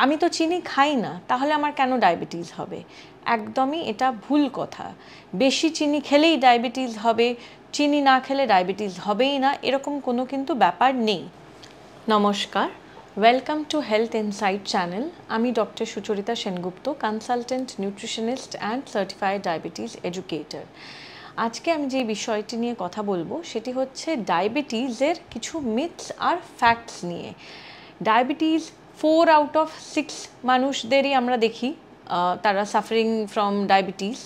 আমি তো চিনি খাই না, তাহলে আমার কেন ডায়াবেটিস হবে? একদমই এটা ভুল কথা। বেশি চিনি খেলেই ডায়াবেটিস হবে, চিনি না খেলে ডায়াবেটিস হবেই না, এরকম কোনো কিন্তু ব্যাপার নেই। নমস্কার, welcome to health insight channel. আমি doctor Sucharita Sengupta, consultant nutritionist and certified diabetes educator. আজকে আমি যে বিষয়টি নিয়ে কথা বলবো সেটি হচ্ছে ডায়াবেটিসের কিছু মিথস আর ফ্যাক্টস নিয়ে। ডায়াবেটিস 4 আউট অফ 6 মানুষদেরই আমরা দেখি তারা সাফারিং ফ্রম ডায়াবেটিস।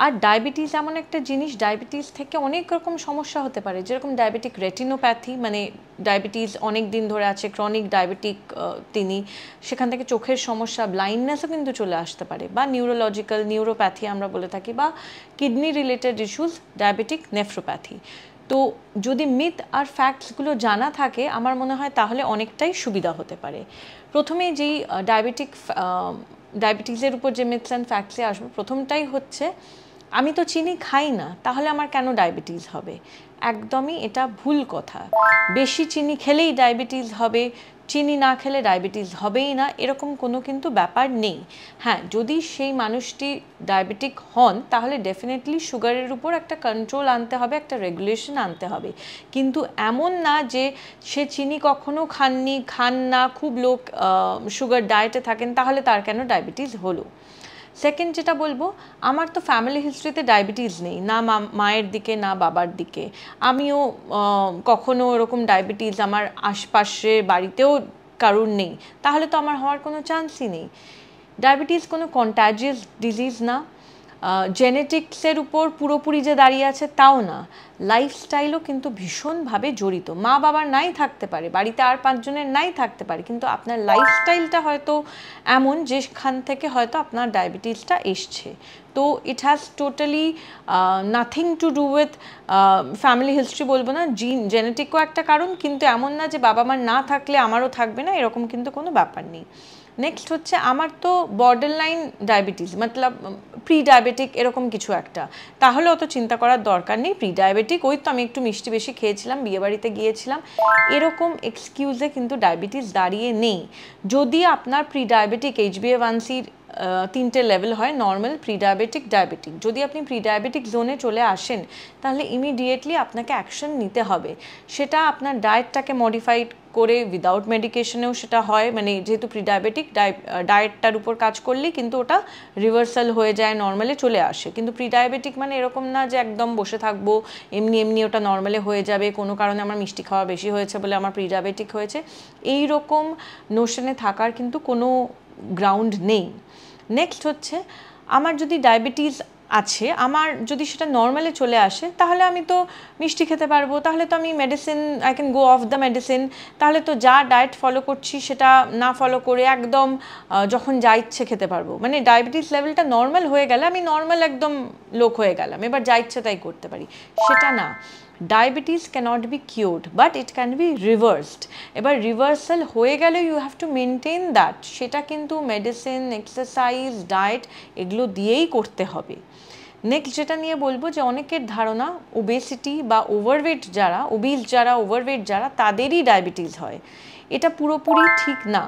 আর ডায়াবেটিস এমন একটা জিনিস, ডায়াবেটিস থেকে অনেক রকম সমস্যা হতে পারে, যেরকম ডায়াবেটিক রেটিনোপ্যাথি, মানে ডায়াবেটিস অনেক দিন ধরে আছে, ক্রনিক ডায়াবেটিক তিনি, সেখান থেকে চোখের সমস্যা, ব্লাইন্ডনেসও কিন্তু চলে আসতে পারে, বা নিউরোলজিক্যাল নিউরোপ্যাথি আমরা বলে থাকি, বা kidney related issues, diabetic nephropathy. তো যদি মিথ আর ফ্যাক্টসগুলো জানা থাকে আমার মনে হয় তাহলে অনেকটাই সুবিধা হতে পারে। প্রথমে যেই ডায়াবেটিসের উপর যে মিথস অ্যান্ড ফ্যাক্টসে আসবে, প্রথমটাই হচ্ছে আমি তো চিনি খাই না, তাহলে আমার কেন ডায়াবেটিস হবে? একদমই এটা ভুল কথা। বেশি চিনি খেলেই ডায়াবেটিস হবে, চিনি না খেলে ডায়াবেটিস হবেই না, এরকম কোনো কিন্তু ব্যাপার নেই। হ্যাঁ, যদি সেই মানুষটি ডায়াবেটিক হন তাহলে ডেফিনেটলি সুগারের উপর একটা কন্ট্রোল আনতে হবে, একটা রেগুলেশন আনতে হবে। কিন্তু এমন না যে সে চিনি কখনো খান না, খুব লোক সুগার ডায়েটে থাকেন, তাহলে তার কেন ডায়াবেটিস হলো। সেকেন্ড যেটা বলবো, আমার তো ফ্যামিলি হিস্ট্রিতে ডায়াবেটিস নেই, না মায়ের দিকে না বাবার দিকে। আমিও কখনো এরকম ডায়াবেটিস আমার আশপাশে বাড়িতেও কারুর নেই, তাহলে তো আমার হওয়ার কোনো চান্সই নেই। ডায়াবেটিস কোনো কন্টাজিয়াস ডিজিজ না, জেনেটিক্সের উপর পুরোপুরি যে দাঁড়িয়ে আছে তাও না, লাইফস্টাইলও কিন্তু ভীষণভাবে জড়িত। মা বাবার নাই থাকতে পারে, বাড়িতে আর 5 জনের নাই থাকতে পারে, কিন্তু আপনার লাইফস্টাইলটা হয়তো এমন যেখান থেকে হয়তো আপনার ডায়াবেটিসটা এসছে। তো it has totally nothing to do with family history বলবো না, জেনেটিকও একটা কারণ, কিন্তু এমন না যে বাবা মার না থাকলে আমারও থাকবে না, এরকম কিন্তু কোনো ব্যাপার নেই। নেক্সট হচ্ছে আমার তো বর্ডার লাইন ডায়াবেটিস, মতলব প্রি ডায়াবেটিক এরকম কিছু একটা, তাহলে অত চিন্তা করার দরকার নেই। প্রি ডায়াবেটিক, ওই তো আমি একটু মিষ্টি বেশি খেয়েছিলাম, বিয়েবাড়িতে গিয়েছিলাম, এরকম এক্সকিউজে কিন্তু ডায়াবেটিস দাঁড়িয়ে নেই। যদি আপনার প্রি ডায়াবেটিক HbA1cর 3টে লেভেল হয়, নর্মাল, প্রি ডায়াবেটিক, ডায়াবেটিক, যদি আপনি প্রি ডায়াবেটিক জোনে চলে আসেন তাহলে ইমিডিয়েটলি আপনাকে অ্যাকশন নিতে হবে। সেটা আপনার ডায়েটটাকে মডিফাইড করে, উইদাউট মেডিকেশনেও সেটা হয়, মানে যেহেতু প্রি ডায়াবেটিক, ডায়েটটার উপর কাজ করলেই কিন্তু ওটা রিভার্সাল হয়ে যায়, নর্মালে চলে আসে। কিন্তু প্রি ডায়াবেটিক মানে এরকম না যে একদম বসে থাকবো, এমনি এমনি ওটা নর্মালে হয়ে যাবে, কোনো কারণে আমার মিষ্টি খাওয়া বেশি হয়েছে বলে আমার প্রি ডায়াবেটিক হয়েছে, এই রকম নোশনে থাকার কিন্তু কোনো গ্রাউন্ড নেই। নেক্সট হচ্ছে, আমার যদি ডায়াবেটিস আছে, আমার যদি সেটা নর্মালে চলে আসে, তাহলে আমি তো মিষ্টি খেতে পারবো, তাহলে তো আমি medicine, I can go of the medicine, তাহলে তো যা ডায়েট ফলো করছি সেটা না ফলো করে একদম যখন যা ইচ্ছে খেতে পারবো। মানে ডায়াবেটিস লেভেলটা নর্মাল হয়ে গেলে আমি নর্মাল একদম লোক হয়ে গেলাম, এবার যা ইচ্ছে তাই করতে পারি, সেটা না। Diabetes can't be cured, but it can be reversed. এবার রিভার্সাল হয়ে গেলে you have to maintain that, সেটা কিন্তু মেডিসিন, এক্সারসাইজ, ডায়েট এগুলো দিয়েই করতে হবে। নেক্সট যেটা নিয়ে বলবো, যে অনেকের ধারণা ওবেসিটি বা ওভারওয়েট যারা, ওভারওয়েট যারা তাদেরই ডায়াবেটিস হয়, এটা পুরোপুরি ঠিক না।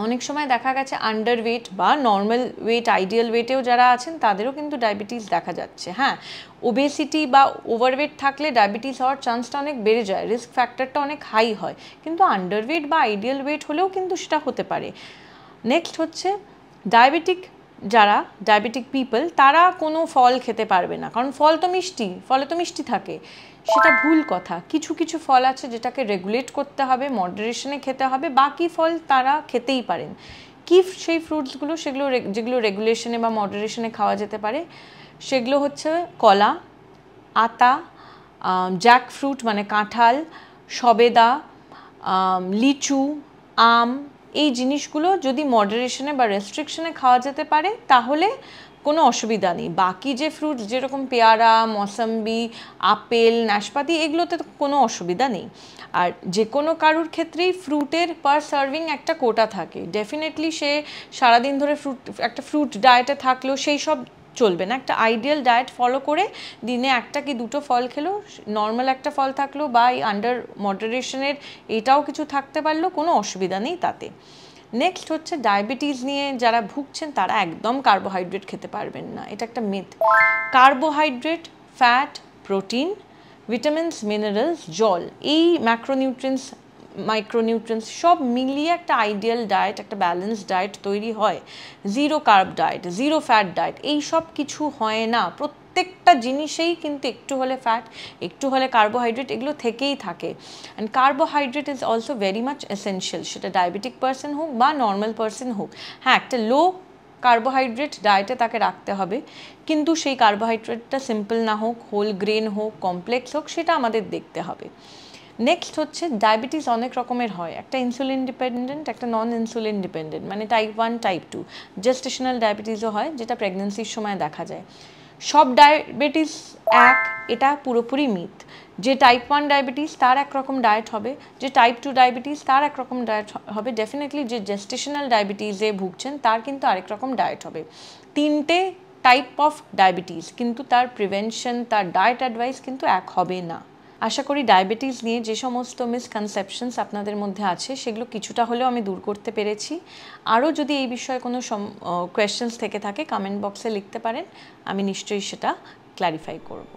অনেক সময় দেখা গেছে আন্ডারওয়েট বা নর্মাল ওয়েট, আইডিয়াল ওয়েটেও যারা আছেন তাদেরও কিন্তু ডায়াবেটিস দেখা যাচ্ছে। হ্যাঁ, ওবেসিটি বা ওভারওয়েট থাকলে ডায়াবেটিস হওয়ার চান্সটা অনেক বেড়ে যায়, রিস্ক ফ্যাক্টরটা অনেক হাই হয়, কিন্তু আন্ডারওয়েট বা আইডিয়াল ওয়েট হলেও কিন্তু সেটা হতে পারে। নেক্সট হচ্ছে, ডায়াবেটিক পিপল, তারা কোনো ফল খেতে পারবে না, কারণ ফলে তো মিষ্টি থাকে, সেটা ভুল কথা। কিছু কিছু ফল আছে যেটাকে রেগুলেট করতে হবে, মডারেশনে খেতে হবে, বাকি ফল তারা খেতেই পারেন। কি সেই ফ্রুটসগুলো, যেগুলো রেগুলেশনে বা মডারেশনে খাওয়া যেতে পারে, সেগুলো হচ্ছে কলা, আতা, জ্যাক ফ্রুট মানে কাঁঠাল, সবেদা, লিচু, আম, এই জিনিসগুলো যদি মডারেশনে বা রেস্ট্রিকশনে খাওয়া যেতে পারে তাহলে কোনো অসুবিধা নেই। বাকি যে ফ্রুটস, যেরকম পেয়ারা, মৌসম্বি, আপেল, নাশপাতি, এগুলোতে তো কোনো অসুবিধা নেই। আর যে কোনো কারুর ক্ষেত্রেই ফ্রুটের পার সার্ভিং একটা কোটা থাকে, ডেফিনেটলি সে সারাদিন ধরে একটা ফ্রুট ডায়েটে থাকলেও সেই সব চলবে না। একটা আইডিয়াল ডায়েট ফলো করে দিনে 1টা কি 2টো ফল খেলো, নর্মাল একটা ফল থাকলো, বা এই আন্ডার মডারেশনের এটাও কিছু থাকতে পারলো, কোনো অসুবিধা নেই তাতে। নেক্সট হচ্ছে ডায়াবেটিস নিয়ে যারা ভুগছেন তারা একদম কার্বোহাইড্রেট খেতে পারবেন না, এটা একটা myth. Carbohydrate, fat, protein, vitamins, minerals, জল, এই ম্যাক্রোনিউট্রিয়েন্টস, মাইক্রোনিউট্রিয়েন্টস সব মিলিয়ে একটা আইডিয়াল ডায়েট, একটা ব্যালেন্স ডায়েট তৈরি হয়। Zero carb diet, zero fat diet, এই সব কিছু হয় না। প্রত্যেকটা জিনিসেই কিন্তু একটু হলে ফ্যাট, একটু হলে কার্বোহাইড্রেট, এগুলো থেকেই থাকে। And carbohydrate is also very much essential, সেটা ডায়াবেটিক পার্সন হোক বা নর্মাল পার্সন হোক। হ্যাঁ, একটা লো কার্বোহাইড্রেট ডায়েটে তাকে রাখতে হবে, কিন্তু সেই কার্বোহাইড্রেটটা সিম্পল না হোক, হোল গ্রেন হোক, কমপ্লেক্স হোক, সেটা আমাদের দেখতে হবে। নেক্সট হচ্ছে ডায়াবেটিস অনেক রকমের হয়, একটা ইনসুলিন ডিপেন্ডেন্ট, একটা নন ইনসুলিন ডিপেন্ডেন্ট, মানে টাইপ 1, টাইপ 2। জেস্টেশনাল ডায়াবেটিসও হয়, যেটা প্রেগনেন্সির সময় দেখা যায়। সব ডায়াবেটিস এক, এটা পুরোপুরি মিথ। যে টাইপ 1 ডায়াবেটিস তার একরকম ডায়েট হবে, যে টাইপ 2 ডায়াবেটিস তার একরকম ডায়েট হবে, ডেফিনেটলি যে জেস্টেশনাল ডায়াবেটিসে ভুগছেন তার কিন্তু আরেক রকম ডায়েট হবে। তিনটে টাইপ অফ ডায়াবেটিস, কিন্তু তার প্রিভেনশন, তার ডায়েট অ্যাডভাইস কিন্তু এক হবে না। আশা করি ডায়াবেটিস নিয়ে যে সমস্ত মিসকনসেপশনস আপনাদের মধ্যে আছে সেগুলো কিছুটা হলেও আমি দূর করতে পেরেছি। আরও যদি এই বিষয়ে কোনো কোয়েশ্চেন্স থেকে থাকে কমেন্ট বক্সে লিখতে পারেন, আমি নিশ্চয়ই সেটা ক্ল্যারিফাই করব।